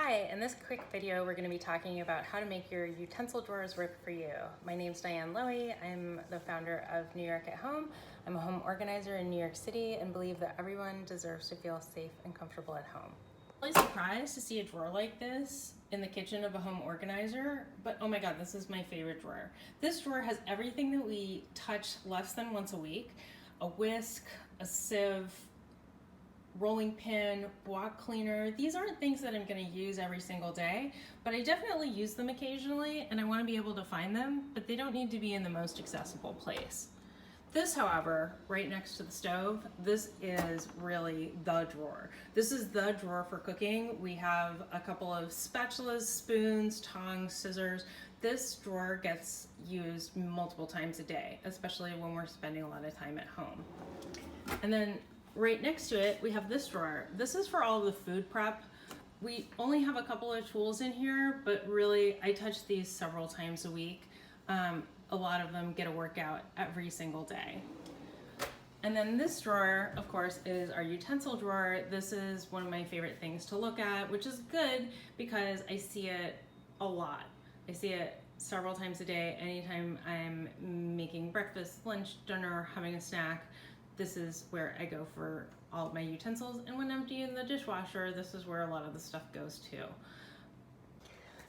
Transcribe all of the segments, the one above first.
Hi, in this quick video we're going to be talking about how to make your utensil drawers work for you. My name's Diane Lowy. I'm the founder of New York at Home. I'm a home organizer in New York City and believe that everyone deserves to feel safe and comfortable at home. I'm really surprised to see a drawer like this in the kitchen of a home organizer, but oh my god, this is my favorite drawer. This drawer has everything that we touch less than once a week: a whisk, a sieve, rolling pin, block cleaner. These aren't things that I'm going to use every single day, but I definitely use them occasionally and I want to be able to find them, but they don't need to be in the most accessible place. This, however, right next to the stove, this is really the drawer. This is the drawer for cooking. We have a couple of spatulas, spoons, tongs, scissors. This drawer gets used multiple times a day, especially when we're spending a lot of time at home. And then right next to it, we have this drawer. This is for all the food prep. We only have a couple of tools in here, but really I touch these several times a week. A lot of them get a workout every single day. And then this drawer, of course, is our utensil drawer. This is one of my favorite things to look at, which is good because I see it a lot. I see it several times a day. Anytime I'm making breakfast, lunch, dinner, having a snack, this is where I go for all of my utensils. And when emptying the dishwasher, this is where a lot of the stuff goes to.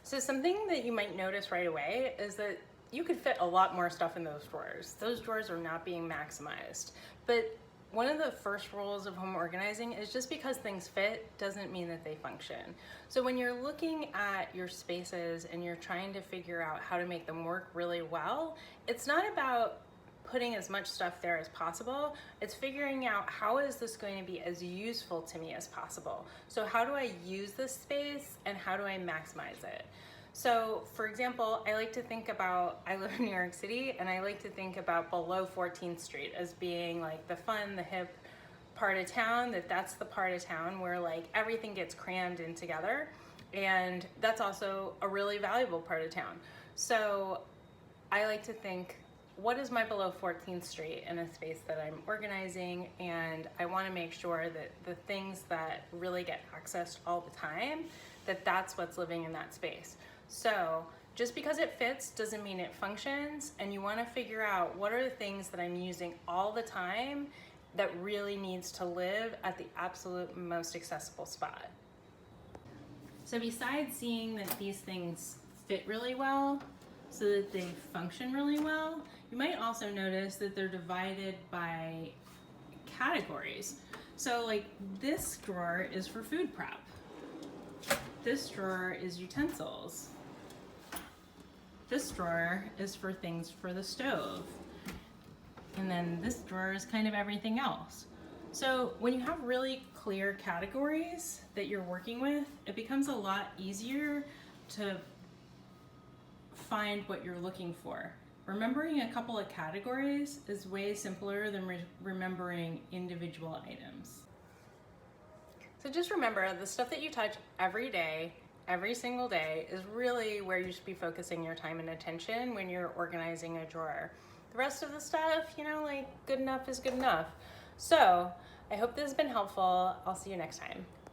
So something that you might notice right away is that you could fit a lot more stuff in those drawers. Those drawers are not being maximized. But one of the first rules of home organizing is just because things fit doesn't mean that they function. So when you're looking at your spaces and you're trying to figure out how to make them work really well, it's not about putting as much stuff there as possible. It's figuring out how is this going to be as useful to me as possible. So how do I use this space and how do I maximize it? So for example, I like to think about, I live in New York City and I like to think about below 14th Street as being like the fun, the hip part of town, that's the part of town where like everything gets crammed in together. And that's also a really valuable part of town. So I like to think, what is my below 14th Street in a space that I'm organizing? And I want to make sure that the things that really get accessed all the time, that's what's living in that space. So just because it fits doesn't mean it functions, and you want to figure out what are the things that I'm using all the time that really needs to live at the absolute most accessible spot. So besides seeing that these things fit really well, so that they function really well, you might also notice that they're divided by categories. So like this drawer is for food prep. This drawer is utensils. This drawer is for things for the stove. And then this drawer is kind of everything else. So when you have really clear categories that you're working with, it becomes a lot easier to find what you're looking for. Remembering a couple of categories is way simpler than remembering individual items. So just remember, the stuff that you touch every day, every single day, is really where you should be focusing your time and attention when you're organizing a drawer. The rest of the stuff, like good enough is good enough. So I hope this has been helpful. I'll see you next time.